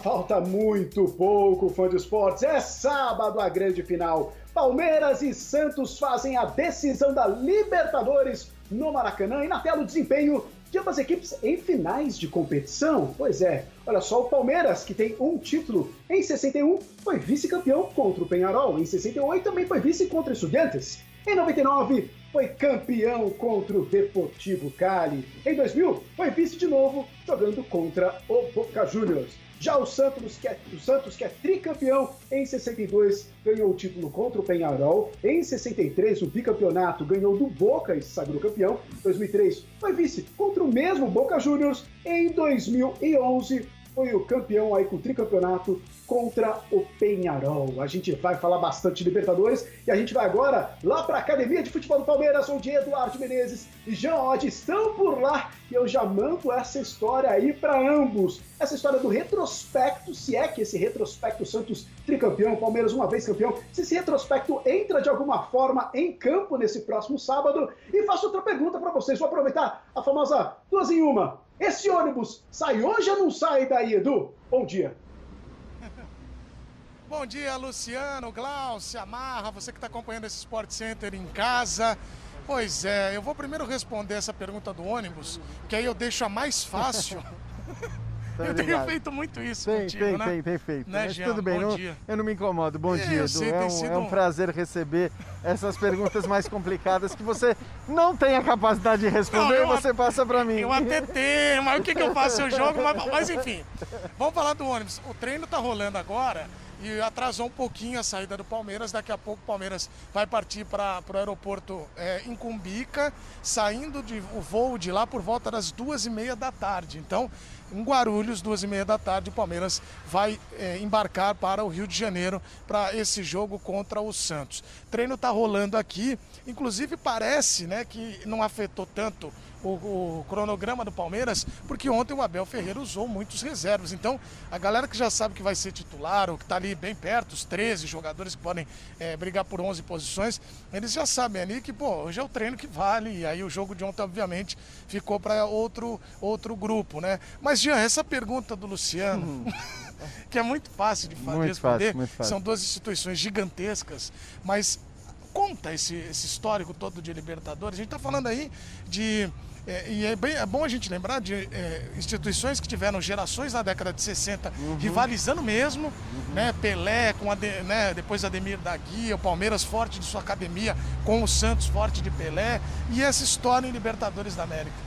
Falta muito pouco, fã de esportes. É sábado a grande final. Palmeiras e Santos fazem a decisão da Libertadores no Maracanã e na tela o desempenho de ambas equipes em finais de competição. Pois é, olha só, o Palmeiras, que tem um título em 61, foi vice-campeão contra o Peñarol. Em 68 também foi vice contra o Estudiantes. Em 99 foi campeão contra o Deportivo Cali. Em 2000 foi vice de novo, jogando contra o Boca Juniors. Já o Santos, que é tricampeão, em 62 ganhou o título contra o Peñarol. Em 63, o bicampeonato ganhou do Boca e se sagrou campeão. Em 2003, foi vice contra o mesmo Boca Juniors. Em 2011, foi o campeão aí com o tricampeonato contra o Peñarol. A gente vai falar bastante de Libertadores e a gente vai agora lá para a Academia de Futebol do Palmeiras, onde Eduardo Menezes e Jean Oddi estão por lá e eu já mando essa história aí para ambos. Essa história do retrospecto, se é que esse retrospecto Santos tricampeão, Palmeiras uma vez campeão, se esse retrospecto entra de alguma forma em campo nesse próximo sábado. E faço outra pergunta para vocês, vou aproveitar a famosa duas em uma. Esse ônibus sai hoje ou não sai daí, Edu? Bom dia. Bom dia, Luciano, Glaucia, Amarra, você que está acompanhando esse Sport Center em casa. Pois é, eu vou primeiro responder essa pergunta do ônibus, que aí eu deixo a mais fácil. Eu tenho feito muito isso contigo, né? Tem feito. Né, Mas Jean? tudo bem, Bom dia. Eu não me incomodo. Bom dia, Edu. Sei, É um prazer receber essas perguntas mais complicadas que você não tem a capacidade de responder e você passa para mim. Eu até tenho, mas o que eu faço? Eu jogo, mas enfim. Vamos falar do ônibus. O treino tá rolando agora e atrasou um pouquinho a saída do Palmeiras. Daqui a pouco o Palmeiras vai partir para o aeroporto em Cumbica, saindo o voo de lá por volta das 2h30 da tarde. Então, em Guarulhos, 2h30 da tarde, o Palmeiras vai embarcar para o Rio de Janeiro para esse jogo contra o Santos. O treino está rolando aqui, inclusive parece, né, que não afetou tanto o cronograma do Palmeiras, porque ontem o Abel Ferreira usou muitos reservas. Então, a galera que já sabe que vai ser titular, ou que está ali bem perto, os 13 jogadores que podem brigar por 11 posições, eles já sabem ali que, hoje é o treino que vale, e aí o jogo de ontem, obviamente, ficou para outro grupo, né? Mas, Jean, essa pergunta do Luciano, que é muito fácil de responder, muito fácil. São duas instituições gigantescas, mas conta esse histórico todo de Libertadores. A gente está falando aí de... é bom a gente lembrar de instituições que tiveram gerações na década de 60 rivalizando mesmo, né? Pelé, depois Ademir da Guia, o Palmeiras forte de sua academia com o Santos forte de Pelé, e essa história em Libertadores da América.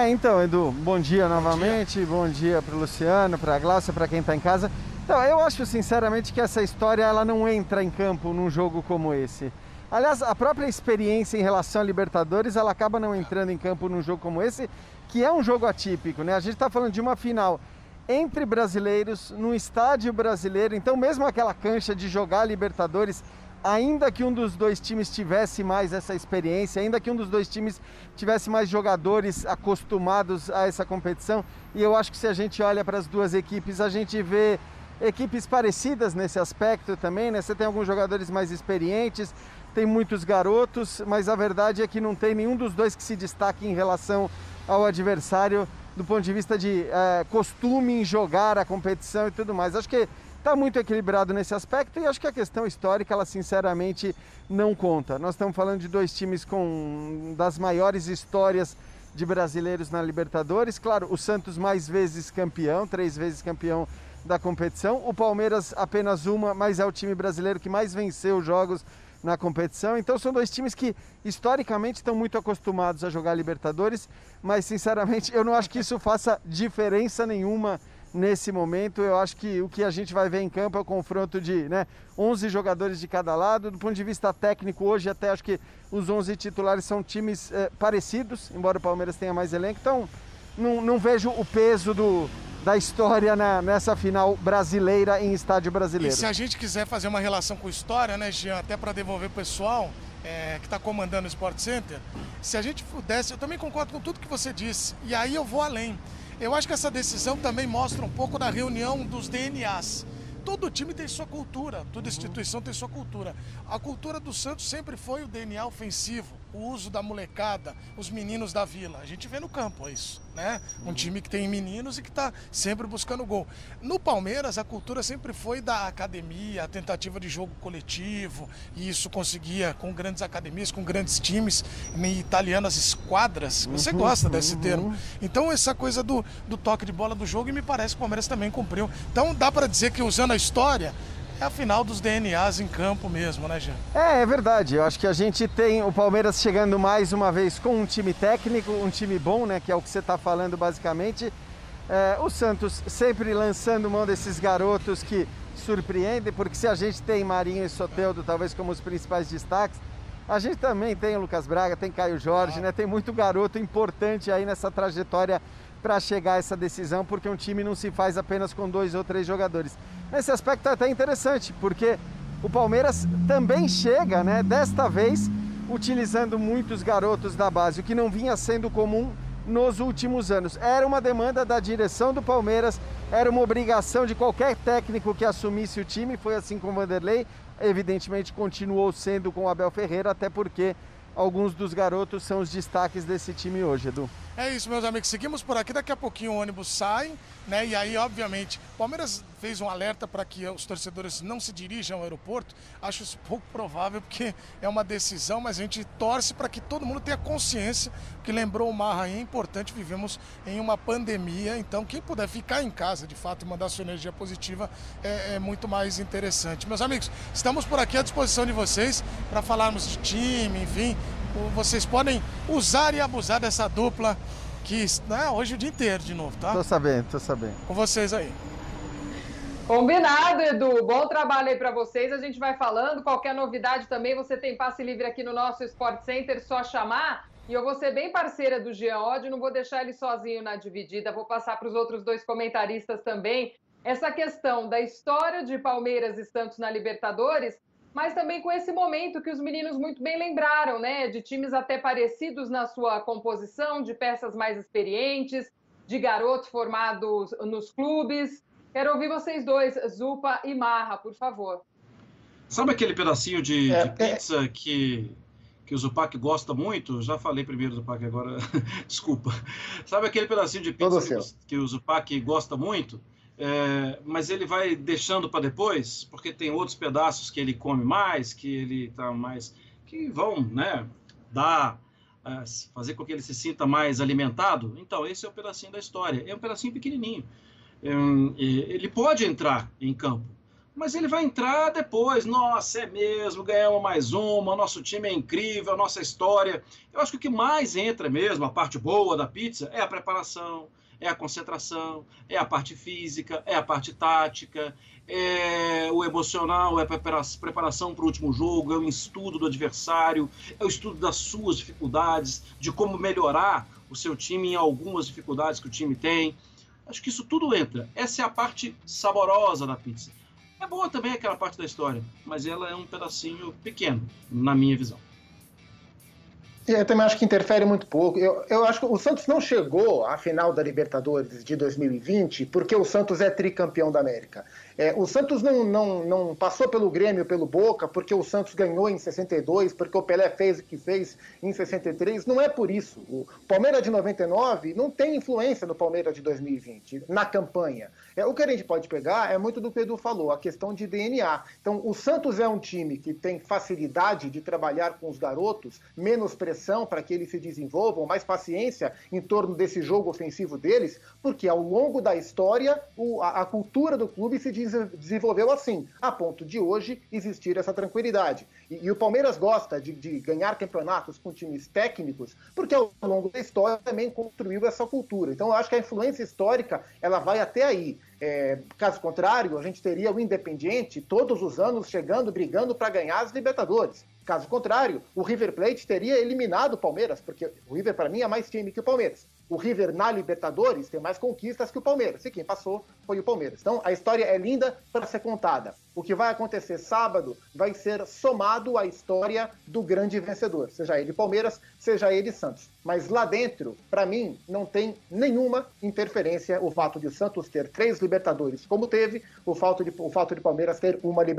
Então, Edu, bom dia novamente, bom dia para o Luciano, para a Glaucia, para quem está em casa. Então, eu acho sinceramente que essa história ela não entra em campo num jogo como esse. Aliás, a própria experiência em relação a Libertadores, ela acaba não entrando em campo num jogo como esse, que é um jogo atípico, né? A gente está falando de uma final entre brasileiros, num estádio brasileiro, então mesmo aquela cancha de jogar Libertadores, ainda que um dos dois times tivesse mais essa experiência, ainda que um dos dois times tivesse mais jogadores acostumados a essa competição, e eu acho que se a gente olha para as duas equipes, a gente vê equipes parecidas nesse aspecto também, né? Você tem alguns jogadores mais experientes, tem muitos garotos, mas a verdade é que não tem nenhum dos dois que se destaque em relação ao adversário do ponto de vista de costume em jogar a competição e tudo mais. Acho que está muito equilibrado nesse aspecto e acho que a questão histórica, ela sinceramente não conta. Nós estamos falando de dois times com das maiores histórias de brasileiros na Libertadores. Claro, o Santos mais vezes campeão, 3 vezes campeão da competição. O Palmeiras apenas uma, mas é o time brasileiro que mais venceu jogos na competição. Então são dois times que historicamente estão muito acostumados a jogar Libertadores, mas sinceramente eu não acho que isso faça diferença nenhuma nesse momento. Eu acho que o que a gente vai ver em campo é o confronto de 11 jogadores de cada lado. Do ponto de vista técnico, hoje até acho que os 11 titulares são times parecidos, embora o Palmeiras tenha mais elenco. Então não vejo o peso da história nessa final brasileira em estádio brasileiro. E se a gente quiser fazer uma relação com história, né, Jean, até para devolver o pessoal que está comandando o Sport Center, se a gente pudesse, eu também concordo com tudo que você disse, e aí eu vou além. Eu acho que essa decisão também mostra um pouco da reunião dos DNAs. Todo time tem sua cultura, toda instituição tem sua cultura. A cultura do Santos sempre foi o DNA ofensivo. o uso da molecada, os meninos da Vila. A gente vê no campo isso, né? Um time que tem meninos e que está sempre buscando gol. No Palmeiras, a cultura sempre foi da academia, a tentativa de jogo coletivo, e isso conseguia com grandes academias, com grandes times, em italiano as esquadras. Você gosta desse termo. Então essa coisa do toque de bola do jogo, e me parece que o Palmeiras também cumpriu. Então dá para dizer que, usando a história, é a final dos DNAs em campo mesmo, né, Jean? É verdade. Eu acho que a gente tem o Palmeiras chegando mais uma vez com um time técnico, um time bom, né, que é o que você está falando basicamente. O Santos sempre lançando mão desses garotos que surpreendem, porque se a gente tem Marinho e Soteldo talvez como os principais destaques, a gente também tem o Lucas Braga, tem Caio Jorge, né? Tem muito garoto importante aí nessa trajetória para chegar a essa decisão, porque um time não se faz apenas com 2 ou 3 jogadores. Nesse aspecto é até interessante, porque o Palmeiras também chega, né, desta vez, utilizando muitos garotos da base, o que não vinha sendo comum nos últimos anos. Era uma demanda da direção do Palmeiras, era uma obrigação de qualquer técnico que assumisse o time, foi assim com o Vanderlei, evidentemente continuou sendo com o Abel Ferreira, até porque alguns dos garotos são os destaques desse time hoje, Edu. É isso, meus amigos, seguimos por aqui, daqui a pouquinho o ônibus sai, né, e aí, obviamente, o Palmeiras fez um alerta para que os torcedores não se dirijam ao aeroporto. Acho isso pouco provável, porque é uma decisão, mas a gente torce para que todo mundo tenha consciência, que lembrou o Marra aí, é importante, vivemos em uma pandemia, então quem puder ficar em casa, de fato, e mandar sua energia positiva, é muito mais interessante. Meus amigos, estamos por aqui à disposição de vocês, para falarmos de time, enfim. Vocês podem usar e abusar dessa dupla que, né, hoje o dia inteiro de novo, tá? Tô sabendo. Com vocês aí. Combinado, Edu. Bom trabalho aí para vocês. A gente vai falando. Qualquer novidade também, você tem passe livre aqui no nosso Sport Center, só chamar. E eu vou ser bem parceira do Jean Oddi, não vou deixar ele sozinho na dividida. Vou passar para os outros 2 comentaristas também essa questão da história de Palmeiras e Santos na Libertadores, mas também com esse momento que os meninos muito bem lembraram, né? De times até parecidos na sua composição, de peças mais experientes, de garotos formados nos clubes. Quero ouvir vocês dois, Zupa e Marra, por favor. Sabe aquele pedacinho de pizza que o Zupac gosta muito? Já falei primeiro, Zupac, agora desculpa. Sabe aquele pedacinho de pizza que o Zupac gosta muito? Mas ele vai deixando para depois, porque tem outros pedaços que ele come mais, que ele tá mais, que vão, né, fazer com que ele se sinta mais alimentado. Então esse é o pedacinho da história, é um pedacinho pequenininho. Ele pode entrar em campo, mas ele vai entrar depois. Nossa, é mesmo, ganhamos mais uma, nosso time é incrível, a nossa história. Eu acho que o que mais entra mesmo, a parte boa da pizza, é a preparação, é a concentração, é a parte física, é a parte tática, é o emocional, é a preparação para o último jogo, é o estudo do adversário, é o estudo das suas dificuldades, de como melhorar o seu time em algumas dificuldades que o time tem. Acho que isso tudo entra. Essa é a parte saborosa da pizza. É boa também aquela parte da história, mas ela é um pedacinho pequeno, na minha visão. Eu também acho que interfere muito pouco. Eu acho que o Santos não chegou à final da Libertadores de 2020 porque o Santos é tricampeão da América. O Santos não passou pelo Grêmio, pelo Boca, porque o Santos ganhou em 62, porque o Pelé fez o que fez em 63. Não é por isso. O Palmeiras de 99 não tem influência no Palmeiras de 2020, na campanha. O que a gente pode pegar é muito do que o Edu falou, a questão de DNA. Então, o Santos é um time que tem facilidade de trabalhar com os garotos, menos pressão para que eles se desenvolvam, mais paciência em torno desse jogo ofensivo deles, porque ao longo da história, a cultura do clube se desenvolveu assim, a ponto de hoje existir essa tranquilidade. E o Palmeiras gosta de ganhar campeonatos com times técnicos, porque ao longo da história também construiu essa cultura. Então eu acho que a influência histórica ela vai até aí. Caso contrário, a gente teria o Independiente todos os anos chegando, brigando para ganhar as Libertadores. Caso contrário, o River Plate teria eliminado o Palmeiras, porque o River, para mim, é mais time que o Palmeiras. O River na Libertadores tem mais conquistas que o Palmeiras, e quem passou foi o Palmeiras. Então, a história é linda para ser contada. O que vai acontecer sábado vai ser somado à história do grande vencedor, seja ele Palmeiras, seja ele Santos. Mas lá dentro, para mim, não tem nenhuma interferência o fato de o Santos ter 3 Libertadores, como teve, o fato de Palmeiras ter uma Libertadores.